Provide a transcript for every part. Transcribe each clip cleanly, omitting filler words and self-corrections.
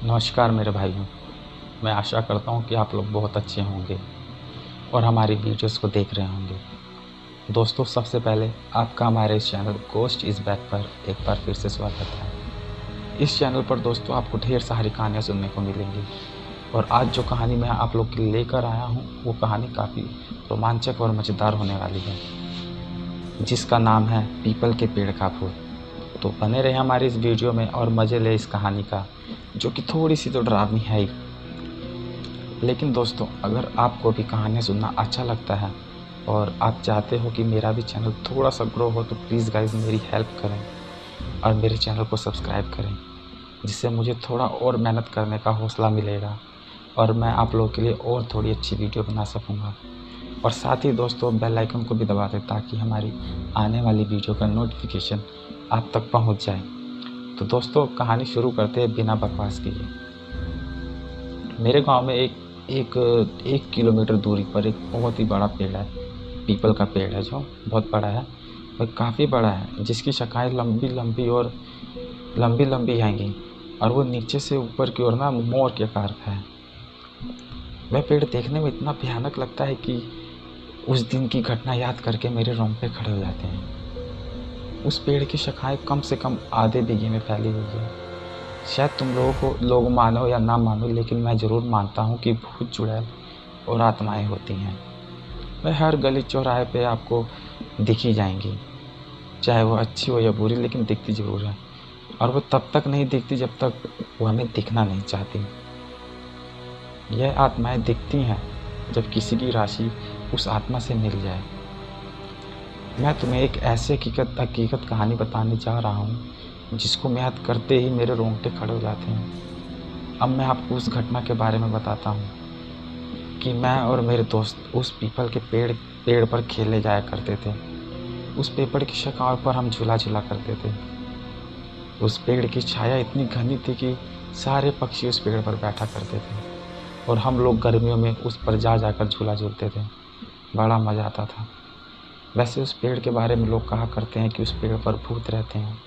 नमस्कार मेरे भाइयों। मैं आशा करता हूँ कि आप लोग बहुत अच्छे होंगे और हमारी वीडियोस को देख रहे होंगे। दोस्तों, सबसे पहले आपका हमारे इस चैनल गोस्ट इज़ बैक पर एक बार फिर से स्वागत है। इस चैनल पर दोस्तों आपको ढेर सारी कहानियाँ सुनने को मिलेंगी और आज जो कहानी मैं आप लोग के लिए लेकर आया हूँ वो कहानी काफ़ी रोमांचक और मज़ेदार होने वाली है, जिसका नाम है पीपल के पेड़ का भूत। तो बने रहे हमारी इस वीडियो में और मज़े ले इस कहानी का, जो कि थोड़ी सी तो डरावनी है ही। लेकिन दोस्तों, अगर आपको भी कहानियाँ सुनना अच्छा लगता है और आप चाहते हो कि मेरा भी चैनल थोड़ा सा ग्रो हो, तो प्लीज़ गाइज़ मेरी हेल्प करें और मेरे चैनल को सब्सक्राइब करें, जिससे मुझे थोड़ा और मेहनत करने का हौसला मिलेगा और मैं आप लोगों के लिए और थोड़ी अच्छी वीडियो बना सकूँगा। और साथ ही दोस्तों बेल आइकन को भी दबा दें ताकि हमारी आने वाली वीडियो का नोटिफिकेशन आप तक पहुँच जाए। तो दोस्तों, कहानी शुरू करते हैं बिना बकवास किए। मेरे गांव में एक किलोमीटर दूरी पर एक बहुत ही बड़ा पेड़ है। पीपल का पेड़ है जो बहुत बड़ा है, वह काफ़ी बड़ा है, जिसकी शाखाएं लंबी लंबी आएंगी और वो नीचे से ऊपर की ओर ना मोर के आकार का है। वह पेड़ देखने में इतना भयानक लगता है कि उस दिन की घटना याद करके मेरे रोंगटे खड़े हो जाते हैं। उस पेड़ की शाखाएं कम से कम आधे बीघे में फैली हुई है। शायद तुम लोग मानो या ना मानो, लेकिन मैं ज़रूर मानता हूँ कि भूत चुड़ैल और आत्माएं होती हैं। वह हर गली चौराहे पे आपको दिखी जाएंगी, चाहे वो अच्छी हो या बुरी, लेकिन दिखती ज़रूर है। और वो तब तक नहीं दिखती जब तक वो हमें दिखना नहीं चाहती। यह आत्माएं दिखती हैं जब किसी की राशि उस आत्मा से मिल जाए। मैं तुम्हें एक ऐसी हकीकत कहानी बताने जा रहा हूँ जिसको मैं याद करते ही मेरे रोंगटे खड़े हो जाते हैं। अब मैं आपको उस घटना के बारे में बताता हूँ कि मैं और मेरे दोस्त उस पीपल के पेड़ पर खेलने जाया करते थे। उस पेड़ की शाखाओं पर हम झूला करते थे। उस पेड़ की छाया इतनी घनी थी कि सारे पक्षी उस पेड़ पर बैठा करते थे और हम लोग गर्मियों में उस पर जाकर झूला झूलते थे। बड़ा मज़ा आता था। वैसे उस पेड़ के बारे में लोग कहा करते हैं कि उस पेड़ पर भूत रहते हैं,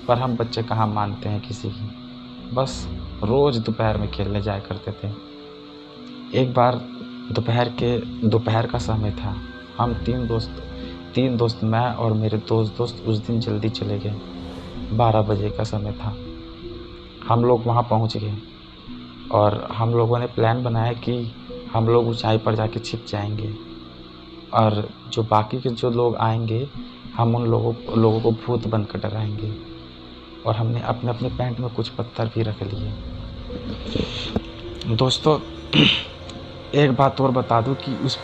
पर हम बच्चे कहाँ मानते हैं किसी की। बस रोज़ दोपहर में खेलने जाया करते थे। एक बार दोपहर का समय था। हम तीन दोस्त मैं और मेरे दोस्त उस दिन जल्दी चले गए। 12 बजे का समय था। हम लोग वहाँ पहुँच गए और हम लोगों ने प्लान बनाया कि हम लोग ऊंचाई पर जाके छिप जाएंगे और जो बाकी के जो लोग आएंगे, हम उन लोगों को भूत बनकर डराएंगे। और हमने अपने अपने पैंट में कुछ पत्थर भी रख लिए। दोस्तों, एक बात और बता दूं कि उस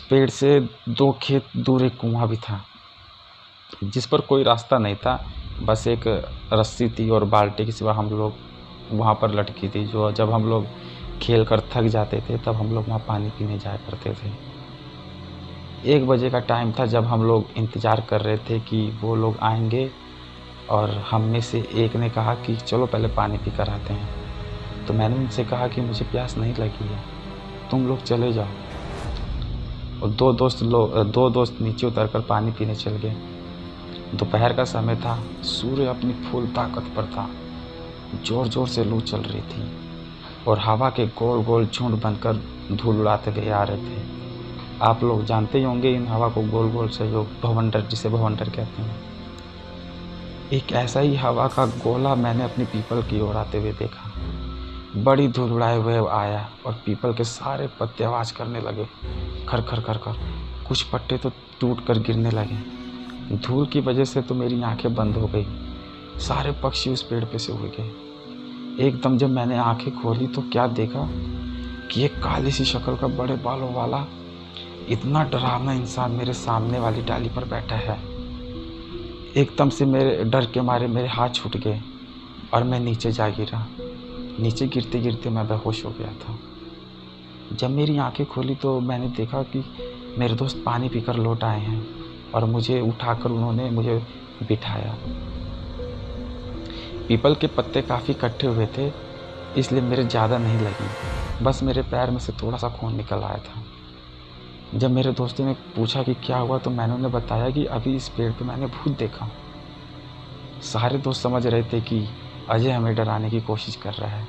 पेड़ से 2 खेत दूर एक कुआं भी था, जिस पर कोई रास्ता नहीं था। बस एक रस्सी थी और बाल्टी के सिवा हम लोग वहाँ पर लटकी थी। जो जब हम लोग खेल कर थक जाते थे तब हम लोग वहाँ पानी पीने जाया करते थे। 1 बजे का टाइम था जब हम लोग इंतज़ार कर रहे थे कि वो लोग आएंगे और हम में से एक ने कहा कि चलो पहले पानी पी कर आते हैं। तो मैंने उनसे कहा कि मुझे प्यास नहीं लगी है, तुम लोग चले जाओ। और दो दोस्त नीचे उतरकर पानी पीने चल गए। दोपहर का समय था, सूर्य अपनी फुल ताकत पर था। ज़ोर ज़ोर से लू चल रही थी और हवा के गोल गोल झुंड बनकर धूल उड़ाते हुए आ रहे थे। आप लोग जानते ही होंगे इन हवा को गोल गोल से, जो जिसे भवंडर कहते हैं। एक ऐसा ही हवा का गोला मैंने अपनी पीपल की ओर आते हुए देखा। बड़ी धूल उड़ाए हुए आया और पीपल के सारे पत्ते आवाज़ करने लगे, खर खर कर कर। कुछ पत्ते तो टूट कर गिरने लगे। धूल की वजह से तो मेरी आंखें बंद हो गई। सारे पक्षी उस पेड़ पे से उड़ गए। एकदम जब मैंने आंखें खोली तो क्या देखा कि एक काली सी शक्ल का बड़े बालों वाला इतना डरावना इंसान मेरे सामने वाली डाली पर बैठा है। एकदम से मेरे डर के मारे मेरे हाथ छूट गए और मैं नीचे जा गिरा। नीचे गिरते गिरते मैं बेहोश हो गया था। जब मेरी आंखें खोली तो मैंने देखा कि मेरे दोस्त पानी पीकर लौट आए हैं और मुझे उठाकर उन्होंने मुझे बिठाया। पीपल के पत्ते काफ़ी इकट्ठे हुए थे, इसलिए मेरे ज़्यादा नहीं लगी। बस मेरे पैर में से थोड़ा सा खून निकल आया था। जब मेरे दोस्तों ने पूछा कि क्या हुआ, तो मैंने उन्हें बताया कि अभी इस पेड़ पे मैंने भूत देखा। सारे दोस्त समझ रहे थे कि अजय हमें डराने की कोशिश कर रहा है।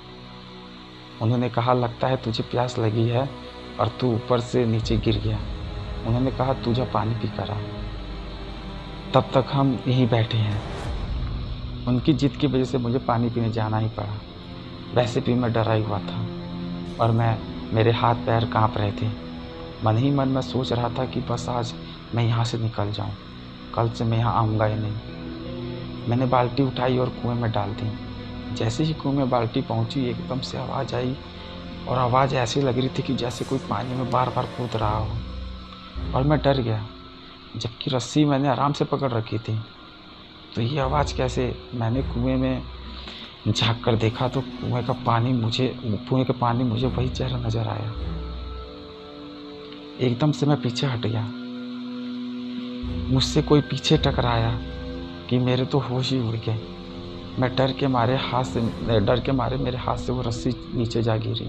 उन्होंने कहा, लगता है तुझे प्यास लगी है और तू ऊपर से नीचे गिर गया। उन्होंने कहा, तू जा पानी पी कर आ। तब तक हम यहीं बैठे हैं। उनकी जिद की वजह से मुझे पानी पीने जाना ही पड़ा। वैसे भी मैं डरा ही हुआ था और मेरे हाथ पैर काँप रहे थे। मन ही मन मैं सोच रहा था कि बस आज मैं यहाँ से निकल जाऊँ, कल से मैं यहाँ आऊँगा ही नहीं। मैंने बाल्टी उठाई और कुएं में डाल दी। जैसे ही कुएं में बाल्टी पहुँची, एकदम से आवाज़ आई और आवाज़ ऐसी लग रही थी कि जैसे कोई पानी में बार बार कूद रहा हो। और मैं डर गया, जबकि रस्सी मैंने आराम से पकड़ रखी थी। तो ये आवाज़ कैसे? मैंने कुएं में झाँक कर देखा तो कुएं का पानी मुझे वही चेहरा नज़र आया। एकदम से मैं पीछे हट गया। मुझसे कोई पीछे टकराया कि मेरे तो होश ही उड़ गए। मैं डर के मारे मेरे हाथ से वो रस्सी नीचे जा गिरी।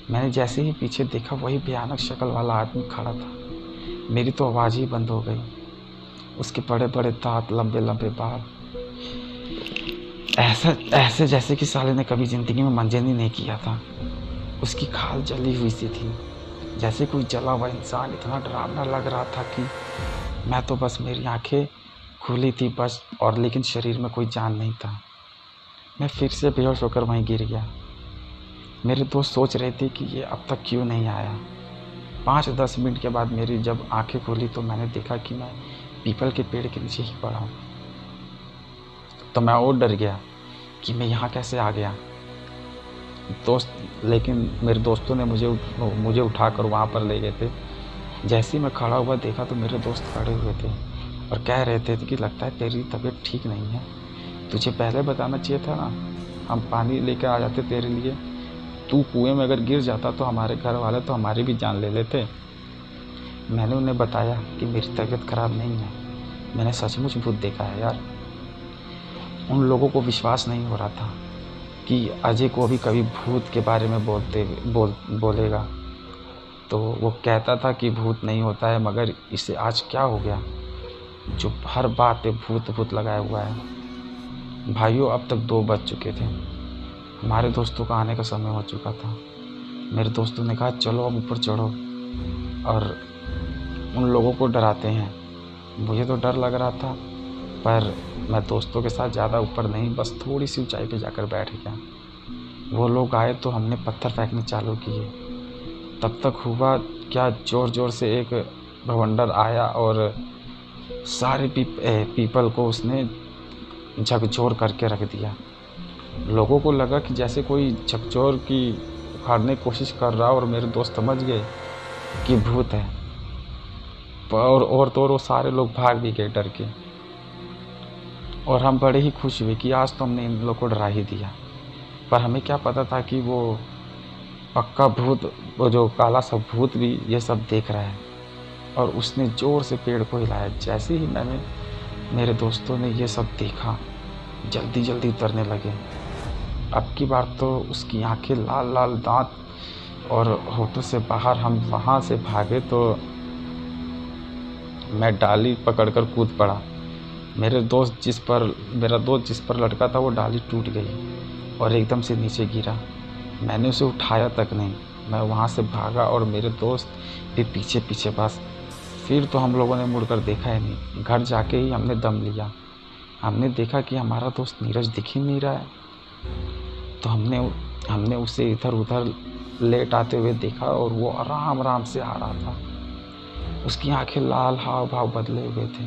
मैंने जैसे ही पीछे देखा, वही भयानक शक्ल वाला आदमी खड़ा था। मेरी तो आवाज़ ही बंद हो गई। उसके बड़े बड़े दांत, लंबे लंबे बाल, ऐसे जैसे कि साले ने कभी ज़िंदगी में मंजन ही नहीं किया था। उसकी खाल जली हुई सी थी, जैसे कोई जला हुआ इंसान। इतना डरावना लग रहा था कि मैं तो बस, मेरी आंखें खुली थी बस, और लेकिन शरीर में कोई जान नहीं था। मैं फिर से बेहोश होकर वहीं गिर गया। मेरे दोस्त सोच रहे थे कि ये अब तक क्यों नहीं आया। 5-10 मिनट के बाद मेरी जब आंखें खुली तो मैंने देखा कि मैं पीपल के पेड़ के नीचे ही पड़ा हूँ। तो मैं और डर गया कि मैं यहाँ कैसे आ गया। लेकिन मेरे दोस्तों ने मुझे उठाकर वहाँ पर ले गए थे। जैसे ही मैं खड़ा हुआ देखा तो मेरे दोस्त खड़े हुए थे और कह रहे थे कि लगता है तेरी तबीयत ठीक नहीं है, तुझे पहले बताना चाहिए था ना, हम पानी लेकर आ जाते तेरे लिए। तू कुएं में अगर गिर जाता तो हमारे घर वाले तो हमारी भी जान ले लेते। मैंने उन्हें बताया कि मेरी तबीयत ख़राब नहीं है, मैंने सचमुच भूत देखा है यार। उन लोगों को विश्वास नहीं हो रहा था कि अजय को भी कभी भूत के बारे में बोलेगा। तो वो कहता था कि भूत नहीं होता है, मगर इसे आज क्या हो गया जो हर बात पे भूत भूत लगाया हुआ है। भाइयों, अब तक 2 बज चुके थे। हमारे दोस्तों का आने का समय हो चुका था। मेरे दोस्तों ने कहा, चलो अब ऊपर चढ़ो और उन लोगों को डराते हैं। मुझे तो डर लग रहा था, पर मैं दोस्तों के साथ ज़्यादा ऊपर नहीं, बस थोड़ी सी ऊंचाई पे जाकर बैठ गया। वो लोग आए तो हमने पत्थर फेंकने चालू किए। तब तक हुआ क्या, ज़ोर ज़ोर से एक भवंडर आया और सारे पीपल को उसने झकझोर करके रख दिया। लोगों को लगा कि जैसे कोई झकझोर की उखाड़ने की कोशिश कर रहा, और मेरे दोस्त समझ गए कि भूत है। और तो वो सारे लोग भाग भी गए डर के। और हम बड़े ही खुश हुए कि आज तो हमने इन लोगों को डरा ही दिया। पर हमें क्या पता था कि वो पक्का भूत, वो जो काला सा भूत भी ये सब देख रहा है। और उसने ज़ोर से पेड़ को हिलाया। जैसे ही मेरे दोस्तों ने ये सब देखा, जल्दी जल्दी उतरने लगे। अब की बार तो उसकी आंखें लाल लाल, दांत और होठों से बाहर। हम वहाँ से भागे तो मैं डाली पकड़कर कूद पड़ा। मेरा दोस्त जिस पर लटका था वो डाली टूट गई और एकदम से नीचे गिरा। मैंने उसे उठाया तक नहीं। मैं वहाँ से भागा और मेरे दोस्त भी पीछे पीछे। बस फिर तो हम लोगों ने मुड़कर देखा ही नहीं। घर जाके ही हमने दम लिया। हमने देखा कि हमारा दोस्त नीरज दिख ही नहीं रहा है। तो हमने उसे इधर उधर लेट आते हुए देखा और वो आराम आराम से आ रहा था। उसकी आंखें लाल, हाव भाव बदले हुए थे।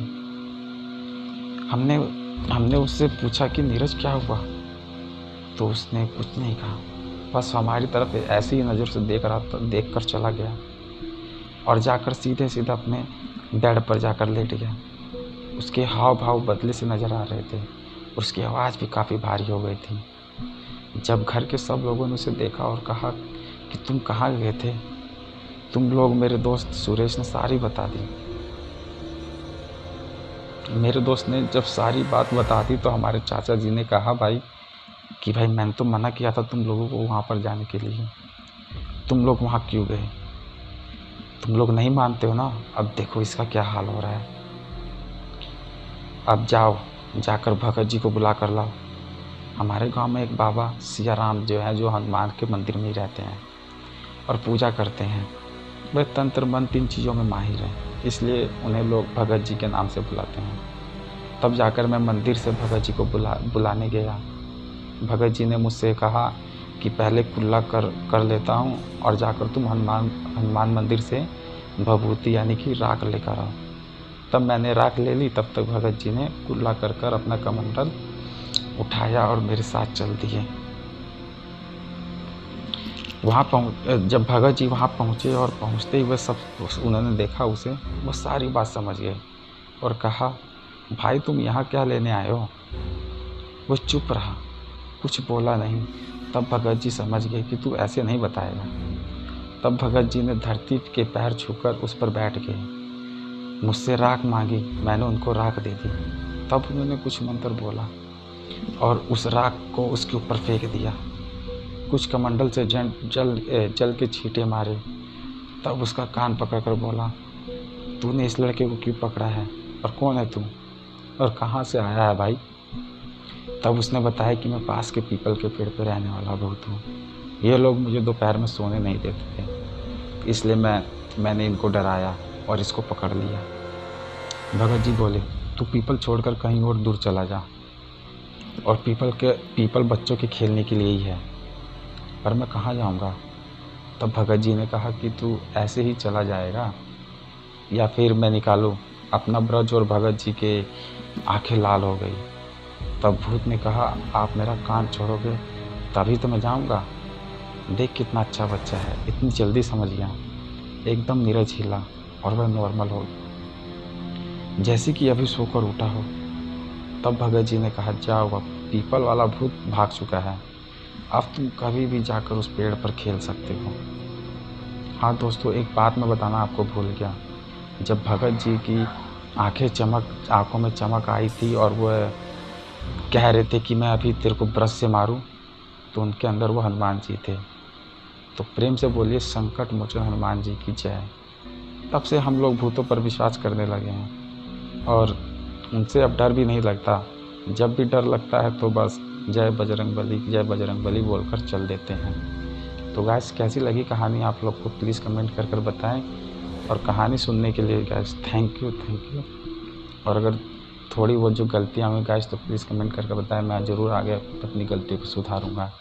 हमने उससे पूछा कि नीरज क्या हुआ, तो उसने कुछ नहीं कहा। बस हमारी तरफ ऐसी ही नज़र से देख कर चला गया और जाकर सीधे सीधे अपने बेड पर जाकर लेट गया। उसके हाव भाव बदले से नज़र आ रहे थे। उसकी आवाज़ भी काफ़ी भारी हो गई थी। जब घर के सब लोगों ने उसे देखा और कहा कि तुम कहाँ गए थे, तुम लोग, मेरे दोस्त सुरेश ने सारी बता दी। मेरे दोस्त ने जब सारी बात बता दी तो हमारे चाचा जी ने कहा कि भाई मैंने तो मना किया था तुम लोगों को वहाँ पर जाने के लिए, तुम लोग वहाँ क्यों गए? तुम लोग नहीं मानते हो ना। अब देखो इसका क्या हाल हो रहा है। अब जाओ, जाकर भगत जी को बुला कर लाओ। हमारे गांव में एक बाबा सिया राम जो है, जो हनुमान के मंदिर में ही रहते हैं और पूजा करते हैं। वे तंत्र मंत्र इन चीज़ों में माहिर हैं, इसलिए उन्हें लोग भगत जी के नाम से बुलाते हैं। तब जाकर मैं मंदिर से भगत जी को बुलाने गया। भगत जी ने मुझसे कहा कि पहले कुल्ला कर लेता हूँ और जाकर तुम हनुमान मंदिर से भभूति यानी कि राख लेकर आओ। तब मैंने राख ले ली। तब तक भगत जी ने कुल्ला कर अपना कमंडल उठाया और मेरे साथ चल दिए। जब भगत जी वहाँ पहुँचे और पहुँचते ही उन्होंने देखा उसे, वो सारी बात समझ गए और कहा, भाई तुम यहाँ क्या लेने आए हो? वो चुप रहा, कुछ बोला नहीं। तब भगत जी समझ गए कि तू ऐसे नहीं बताएगा। तब भगत जी ने धरती के पैर छूकर उस पर बैठ गए। मुझसे राख मांगी, मैंने उनको राख दे दी। तब उन्होंने कुछ मंत्र बोला और उस राख को उसके ऊपर फेंक दिया। कुछ कमंडल से जल के छींटे मारे। तब उसका कान पकड़कर बोला, तूने इस लड़के को क्यों पकड़ा है और कौन है तू और कहाँ से आया है भाई? तब उसने बताया कि मैं पास के पीपल के पेड़ पर रहने वाला भूत हूँ। ये लोग मुझे दोपहर में सोने नहीं देते थे, इसलिए मैंने इनको डराया और इसको पकड़ लिया। भगत जी बोले, तू पीपल छोड़कर कहीं और दूर चला जा, और पीपल बच्चों के खेलने के लिए ही है, पर मैं कहाँ जाऊँगा? तब भगत जी ने कहा कि तू ऐसे ही चला जाएगा या फिर मैं निकालूँ अपना ब्रज। और भगत जी के आंखें लाल हो गई। तब भूत ने कहा, आप मेरा कान छोड़ोगे तभी तो मैं जाऊँगा। देख कितना अच्छा बच्चा है, इतनी जल्दी समझ गया। एकदम नीरज हिला और वह नॉर्मल हो जैसे कि अभी सोकर उठा हो। तब भगत जी ने कहा, जाओ, अब पीपल वाला भूत भाग चुका है, अब तुम कभी भी जाकर उस पेड़ पर खेल सकते हो। हाँ दोस्तों, एक बात मैं बताना आपको भूल गया। जब भगत जी की आंखों में चमक आई थी और वह कह रहे थे कि मैं अभी तेरे को ब्रश से मारूं, तो उनके अंदर वो हनुमान जी थे। तो प्रेम से बोलिए, संकट मोचन हनुमान जी की जय। तब से हम लोग भूतों पर विश्वास करने लगे हैं और उनसे अब डर भी नहीं लगता। जब भी डर लगता है तो बस जय बजरंग बली बोलकर चल देते हैं। तो गाइस, कैसी लगी कहानी आप लोग को प्लीज़ कमेंट कर बताएं। और कहानी सुनने के लिए गाइस थैंक यू। और अगर थोड़ी बहुत जो गलतियाँ हुई गाइस तो प्लीज़ कमेंट करके बताएं, मैं ज़रूर आगे अपनी गलतियों को सुधारूँगा।